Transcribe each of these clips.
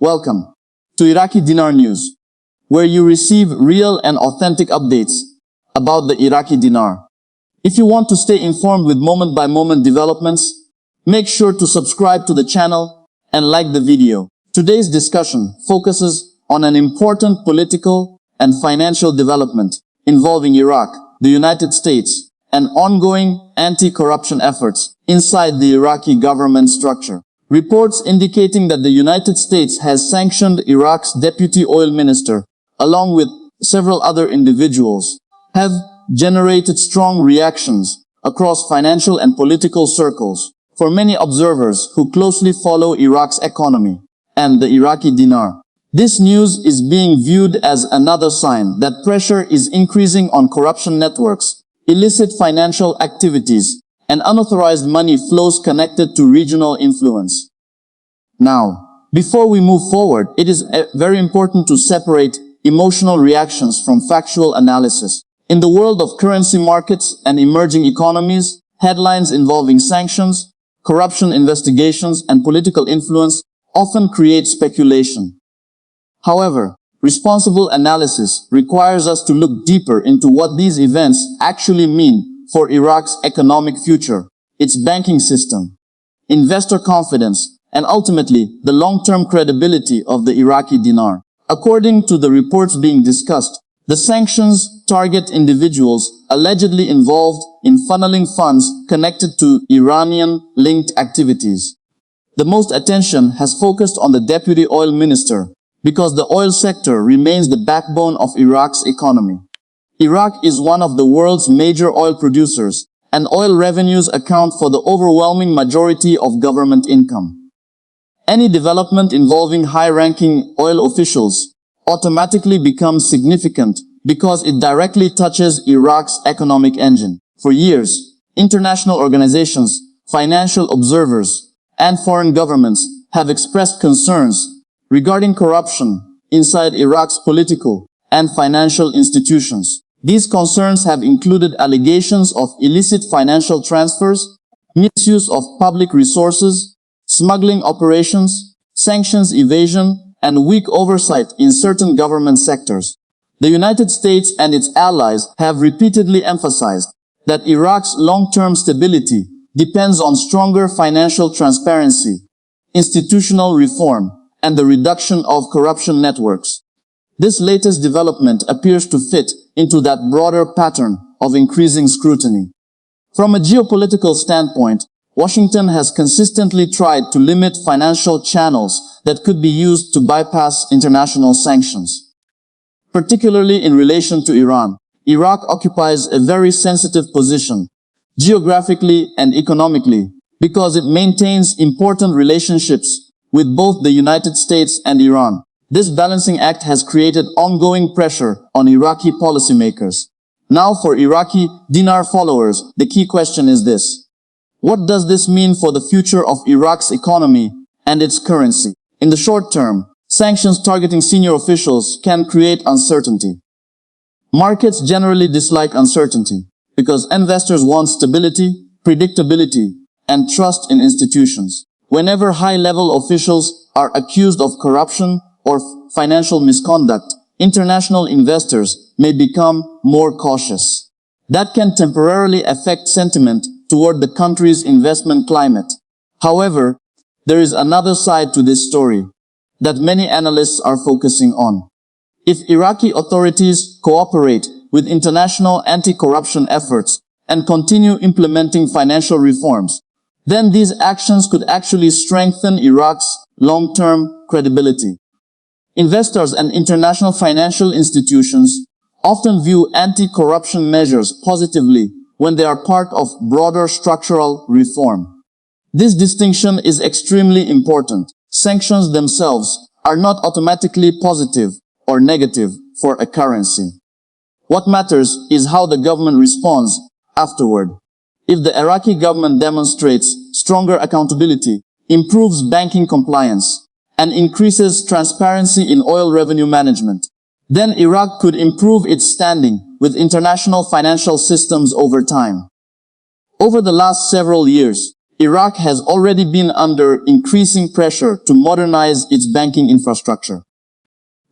Welcome to Iraqi Dinar News, where you receive real and authentic updates about the Iraqi dinar. If you want to stay informed with moment-by-moment developments, make sure to subscribe to the channel and like the video. Today's discussion focuses on an important political and financial development involving Iraq, the United States, and ongoing anti-corruption efforts inside the Iraqi government structure. Reports indicating that the United States has sanctioned Iraq's deputy oil minister, along with several other individuals, have generated strong reactions across financial and political circles. For many observers who closely follow Iraq's economy and the Iraqi dinar, this news is being viewed as another sign that pressure is increasing on corruption networks, illicit financial activities, and unauthorized money flows connected to regional influence. Now, before we move forward, it is very important to separate emotional reactions from factual analysis. In the world of currency markets and emerging economies, headlines involving sanctions, corruption investigations, and political influence often create speculation. However, responsible analysis requires us to look deeper into what these events actually mean for Iraq's economic future, its banking system, investor confidence, and ultimately the long-term credibility of the Iraqi dinar. According to the reports being discussed, the sanctions target individuals allegedly involved in funneling funds connected to Iranian-linked activities. The most attention has focused on the deputy oil minister, because the oil sector remains the backbone of Iraq's economy. Iraq is one of the world's major oil producers, and oil revenues account for the overwhelming majority of government income. Any development involving high-ranking oil officials automatically becomes significant because it directly touches Iraq's economic engine. For years, international organizations, financial observers, and foreign governments have expressed concerns regarding corruption inside Iraq's political and financial institutions. These concerns have included allegations of illicit financial transfers, misuse of public resources, smuggling operations, sanctions evasion, and weak oversight in certain government sectors. The United States and its allies have repeatedly emphasized that Iraq's long-term stability depends on stronger financial transparency, institutional reform, and the reduction of corruption networks. This latest development appears to fit into that broader pattern of increasing scrutiny. From a geopolitical standpoint, Washington has consistently tried to limit financial channels that could be used to bypass international sanctions. Particularly in relation to Iran, Iraq occupies a very sensitive position, geographically and economically, because it maintains important relationships with both the United States and Iran. This balancing act has created ongoing pressure on Iraqi policymakers. Now, for Iraqi dinar followers, the key question is this: what does this mean for the future of Iraq's economy and its currency? In the short term, sanctions targeting senior officials can create uncertainty. Markets generally dislike uncertainty because investors want stability, predictability, and trust in institutions. Whenever high-level officials are accused of corruption or financial misconduct, international investors may become more cautious. That can temporarily affect sentiment toward the country's investment climate. However, there is another side to this story that many analysts are focusing on. If Iraqi authorities cooperate with international anti-corruption efforts and continue implementing financial reforms, then these actions could actually strengthen Iraq's long-term credibility. Investors and international financial institutions often view anti-corruption measures positively when they are part of broader structural reform. This distinction is extremely important. Sanctions themselves are not automatically positive or negative for a currency. What matters is how the government responds afterward. If the Iraqi government demonstrates stronger accountability, improves banking compliance, and increases transparency in oil revenue management, then Iraq could improve its standing with international financial systems over time. Over the last several years, Iraq has already been under increasing pressure to modernize its banking infrastructure.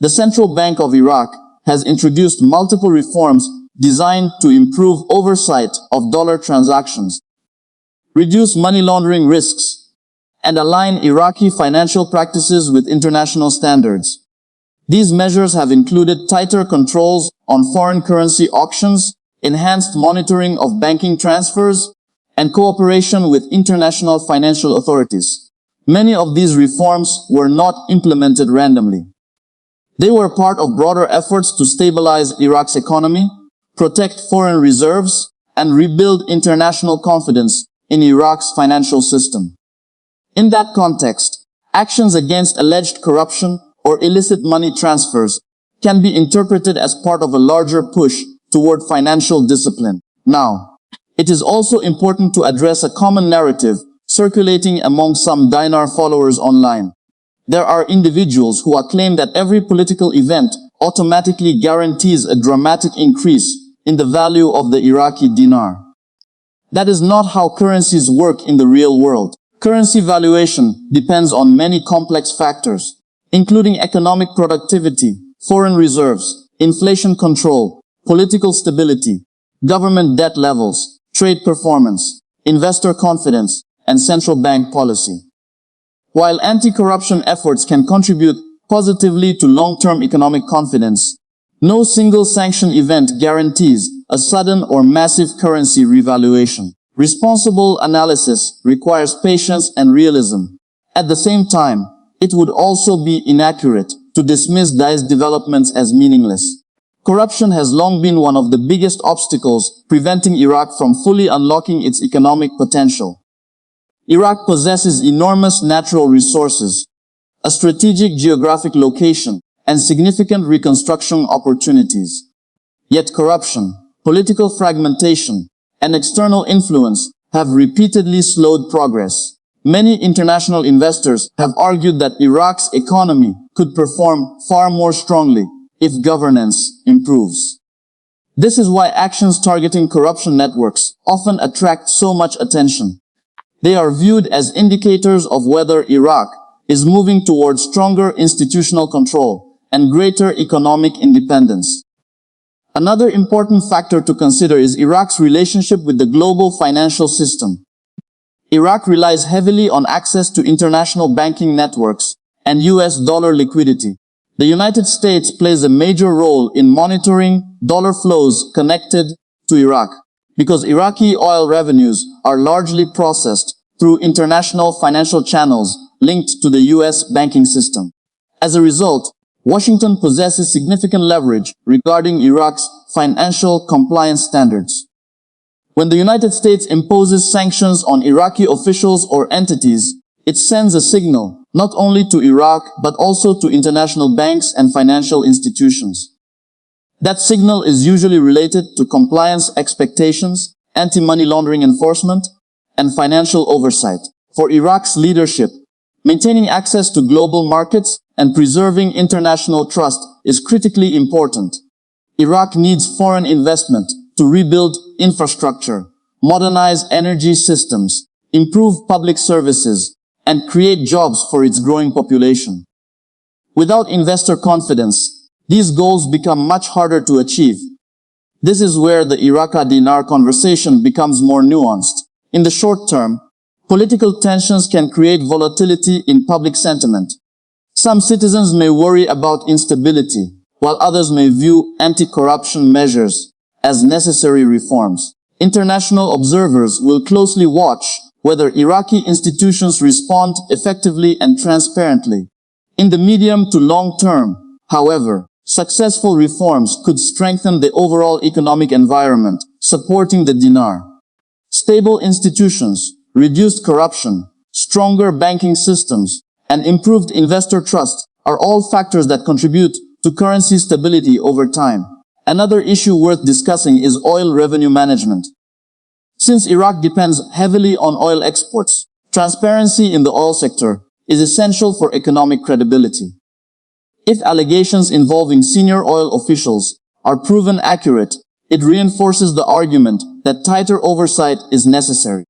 The Central Bank of Iraq has introduced multiple reforms designed to improve oversight of dollar transactions, reduce money laundering risks, and align Iraqi financial practices with international standards. These measures have included tighter controls on foreign currency auctions, enhanced monitoring of banking transfers, and cooperation with international financial authorities. Many of these reforms were not implemented randomly. They were part of broader efforts to stabilize Iraq's economy, protect foreign reserves, and rebuild international confidence in Iraq's financial system. In that context, actions against alleged corruption or illicit money transfers can be interpreted as part of a larger push toward financial discipline. Now, it is also important to address a common narrative circulating among some dinar followers online. There are individuals who claim that every political event automatically guarantees a dramatic increase in the value of the Iraqi dinar. That is not how currencies work in the real world. Currency valuation depends on many complex factors, including economic productivity, foreign reserves, inflation control, political stability, government debt levels, trade performance, investor confidence, and central bank policy. While anti-corruption efforts can contribute positively to long-term economic confidence, no single sanction event guarantees a sudden or massive currency revaluation. Responsible analysis requires patience and realism. At the same time, it would also be inaccurate to dismiss these developments as meaningless. Corruption has long been one of the biggest obstacles preventing Iraq from fully unlocking its economic potential. Iraq possesses enormous natural resources, a strategic geographic location, and significant reconstruction opportunities. Yet corruption, political fragmentation, and external influence have repeatedly slowed progress. Many international investors have argued that Iraq's economy could perform far more strongly if governance improves. This is why actions targeting corruption networks often attract so much attention. They are viewed as indicators of whether Iraq is moving towards stronger institutional control and greater economic independence. Another important factor to consider is Iraq's relationship with the global financial system. Iraq relies heavily on access to international banking networks and US dollar liquidity. The United States plays a major role in monitoring dollar flows connected to Iraq, because Iraqi oil revenues are largely processed through international financial channels linked to the US banking system. As a result, Washington possesses significant leverage regarding Iraq's financial compliance standards. When the United States imposes sanctions on Iraqi officials or entities, it sends a signal not only to Iraq but also to international banks and financial institutions. That signal is usually related to compliance expectations, anti-money laundering enforcement, and financial oversight. For Iraq's leadership, maintaining access to global markets and preserving international trust is critically important. Iraq needs foreign investment to rebuild infrastructure, modernize energy systems, improve public services, and create jobs for its growing population. Without investor confidence, these goals become much harder to achieve. This is where the Iraqi Dinar conversation becomes more nuanced. In the short term, political tensions can create volatility in public sentiment. Some citizens may worry about instability, while others may view anti-corruption measures as necessary reforms. International observers will closely watch whether Iraqi institutions respond effectively and transparently. In the medium to long term, however, successful reforms could strengthen the overall economic environment, supporting the dinar. Stable institutions, reduced corruption, stronger banking systems, and improved investor trust are all factors that contribute to currency stability over time. Another issue worth discussing is oil revenue management. Since Iraq depends heavily on oil exports, transparency in the oil sector is essential for economic credibility. If allegations involving senior oil officials are proven accurate, it reinforces the argument that tighter oversight is necessary.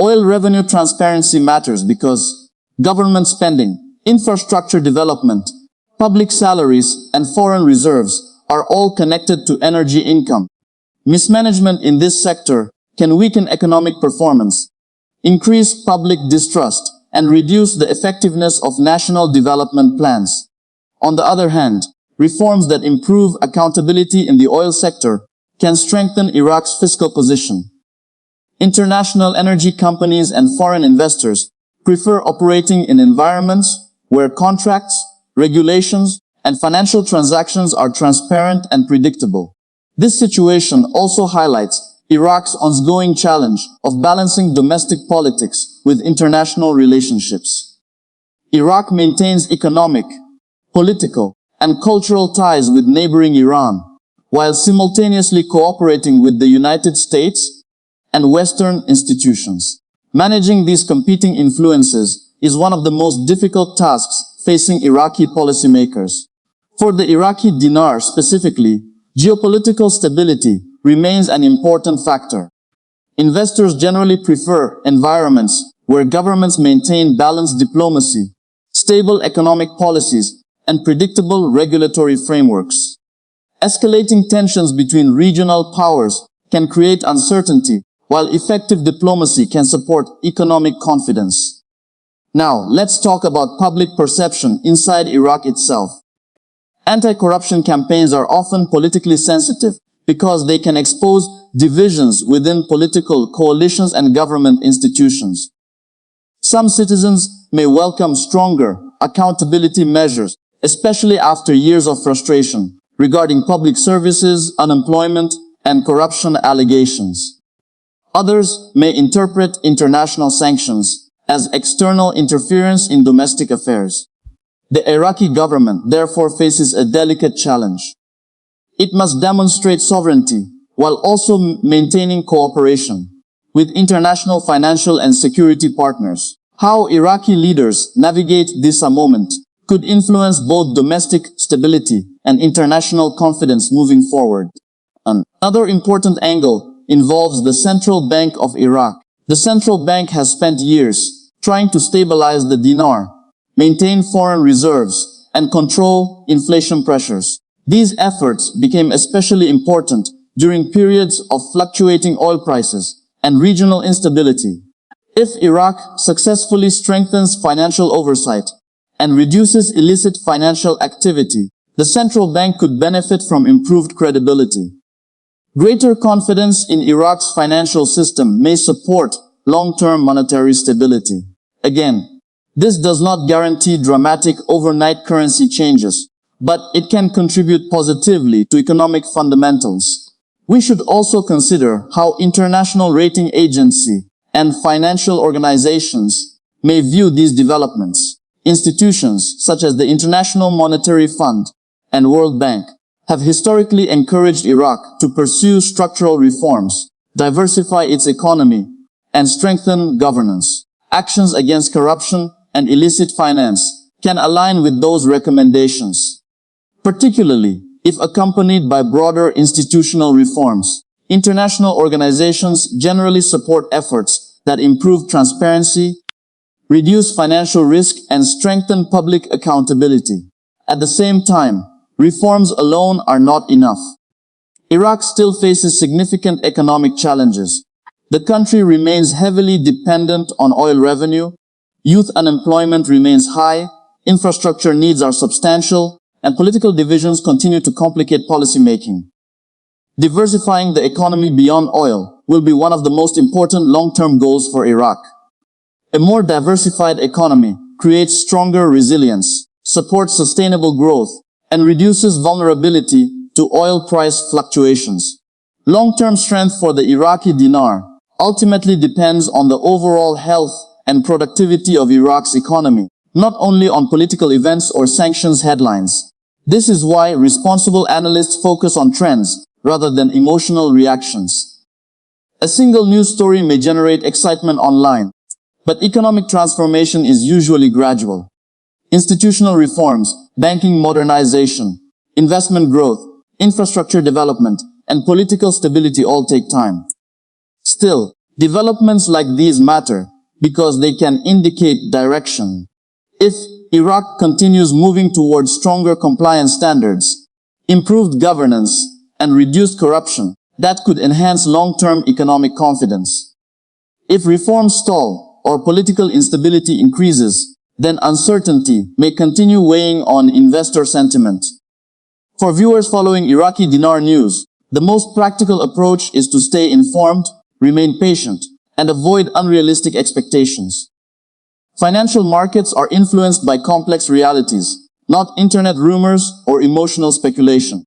Oil revenue transparency matters because government spending, infrastructure development, public salaries, and foreign reserves are all connected to energy income. Mismanagement in this sector can weaken economic performance, increase public distrust, and reduce the effectiveness of national development plans. On the other hand, reforms that improve accountability in the oil sector can strengthen Iraq's fiscal position. International energy companies and foreign investors prefer operating in environments where contracts, regulations, and financial transactions are transparent and predictable. This situation also highlights Iraq's ongoing challenge of balancing domestic politics with international relationships. Iraq maintains economic, political, and cultural ties with neighboring Iran, while simultaneously cooperating with the United States and Western institutions. Managing these competing influences is one of the most difficult tasks facing Iraqi policymakers. For the Iraqi dinar specifically, geopolitical stability remains an important factor. Investors generally prefer environments where governments maintain balanced diplomacy, stable economic policies, and predictable regulatory frameworks. Escalating tensions between regional powers can create uncertainty, while effective diplomacy can support economic confidence. Now, let's talk about public perception inside Iraq itself. Anti-corruption campaigns are often politically sensitive because they can expose divisions within political coalitions and government institutions. Some citizens may welcome stronger accountability measures, especially after years of frustration regarding public services, unemployment, and corruption allegations. Others may interpret international sanctions as external interference in domestic affairs. The Iraqi government therefore faces a delicate challenge. It must demonstrate sovereignty while also maintaining cooperation with international financial and security partners. How Iraqi leaders navigate this moment could influence both domestic stability and international confidence moving forward. Another important angle involves the Central Bank of Iraq. The central bank has spent years trying to stabilize the dinar, maintain foreign reserves, and control inflation pressures. These efforts became especially important during periods of fluctuating oil prices and regional instability. If Iraq successfully strengthens financial oversight and reduces illicit financial activity, the central bank could benefit from improved credibility. Greater confidence in Iraq's financial system may support long-term monetary stability. Again, this does not guarantee dramatic overnight currency changes, but it can contribute positively to economic fundamentals. We should also consider how international rating agencies and financial organizations may view these developments. Institutions such as the International Monetary Fund and World Bank have historically encouraged Iraq to pursue structural reforms, diversify its economy, and strengthen governance. Actions against corruption and illicit finance can align with those recommendations, particularly if accompanied by broader institutional reforms. International organizations generally support efforts that improve transparency, reduce financial risk, and strengthen public accountability. At the same time, reforms alone are not enough. Iraq still faces significant economic challenges. The country remains heavily dependent on oil revenue, youth unemployment remains high, infrastructure needs are substantial, and political divisions continue to complicate policymaking. Diversifying the economy beyond oil will be one of the most important long-term goals for Iraq. A more diversified economy creates stronger resilience, supports sustainable growth, and reduces vulnerability to oil price fluctuations. Long-term strength for the Iraqi dinar ultimately depends on the overall health and productivity of Iraq's economy, not only on political events or sanctions headlines. This is why responsible analysts focus on trends rather than emotional reactions. A single news story may generate excitement online, but economic transformation is usually gradual. Institutional reforms, banking modernization, investment growth, infrastructure development, and political stability all take time. Still, Developments like these matter because they can indicate direction. If Iraq continues moving towards stronger compliance standards, improved governance, and reduced corruption, that could enhance long-term economic confidence. If reforms stall or political instability increases, then uncertainty may continue weighing on investor sentiment. For viewers following Iraqi Dinar news, the most practical approach is to stay informed, remain patient, and avoid unrealistic expectations. Financial markets are influenced by complex realities, not internet rumors or emotional speculation.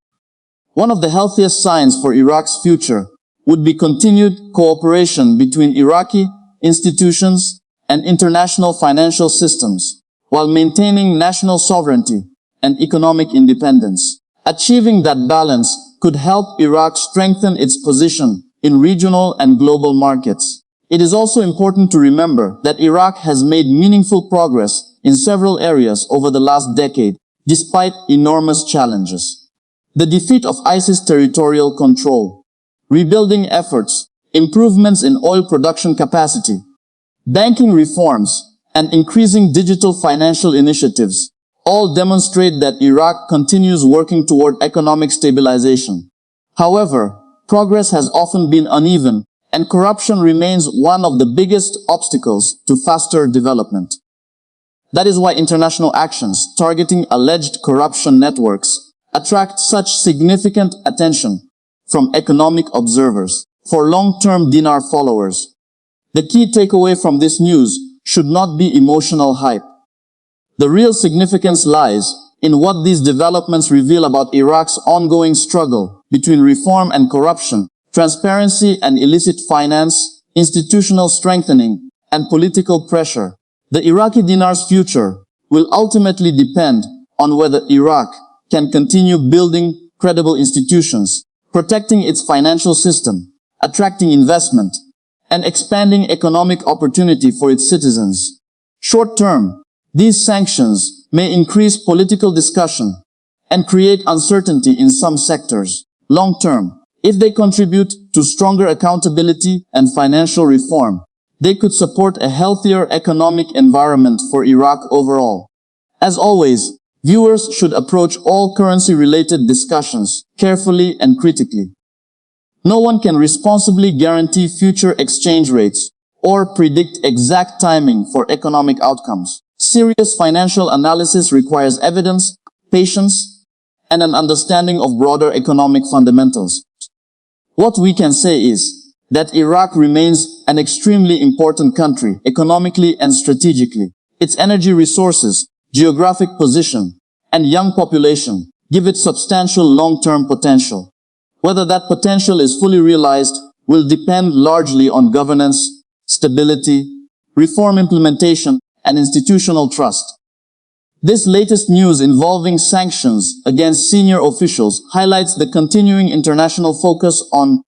One of the healthiest signs for Iraq's future would be continued cooperation between Iraqi institutions and international financial systems, while maintaining national sovereignty and economic independence. Achieving that balance could help Iraq strengthen its position in regional and global markets. It is also important to remember that Iraq has made meaningful progress in several areas over the last decade, despite enormous challenges. The defeat of ISIS territorial control, rebuilding efforts, improvements in oil production capacity, banking reforms, and increasing digital financial initiatives all demonstrate that Iraq continues working toward economic stabilization. However, progress has often been uneven, and corruption remains one of the biggest obstacles to faster development. That is why international actions targeting alleged corruption networks attract such significant attention from economic observers. For long-term dinar followers, the key takeaway from this news should not be emotional hype. The real significance lies in what these developments reveal about Iraq's ongoing struggle between reform and corruption, transparency and illicit finance, institutional strengthening, and political pressure. The Iraqi dinar's future will ultimately depend on whether Iraq can continue building credible institutions, protecting its financial system, attracting investment, and expanding economic opportunity for its citizens. Short term, these sanctions may increase political discussion and create uncertainty in some sectors. Long term, if they contribute to stronger accountability and financial reform, they could support a healthier economic environment for Iraq overall. As always, viewers should approach all currency-related discussions carefully and critically. No one can responsibly guarantee future exchange rates or predict exact timing for economic outcomes. Serious financial analysis requires evidence, patience, and an understanding of broader economic fundamentals. What we can say is that Iraq remains an extremely important country economically and strategically. Its energy resources, geographic position, and young population give it substantial long-term potential. Whether that potential is fully realized will depend largely on governance, stability, reform implementation, and institutional trust. This latest news involving sanctions against senior officials highlights the continuing international focus on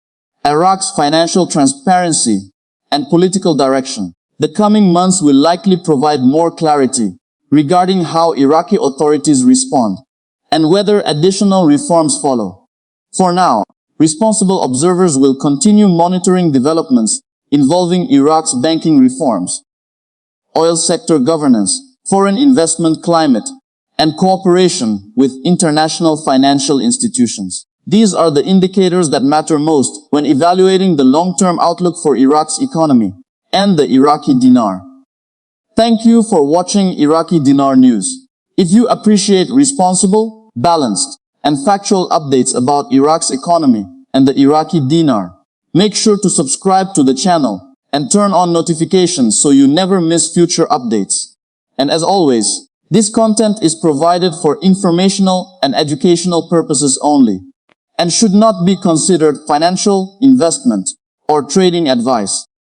Iraq's financial transparency and political direction. The coming months will likely provide more clarity regarding how Iraqi authorities respond and whether additional reforms follow. For now, responsible observers will continue monitoring developments involving Iraq's banking reforms, oil sector governance, foreign investment climate, and cooperation with international financial institutions. These are the indicators that matter most when evaluating the long-term outlook for Iraq's economy and the Iraqi dinar. Thank you for watching Iraqi Dinar News. If you appreciate responsible, balanced, and factual updates about Iraq's economy and the Iraqi dinar, make sure to subscribe to the channel and turn on notifications so you never miss future updates. And as always, this content is provided for informational and educational purposes only, and should not be considered financial, investment, or trading advice.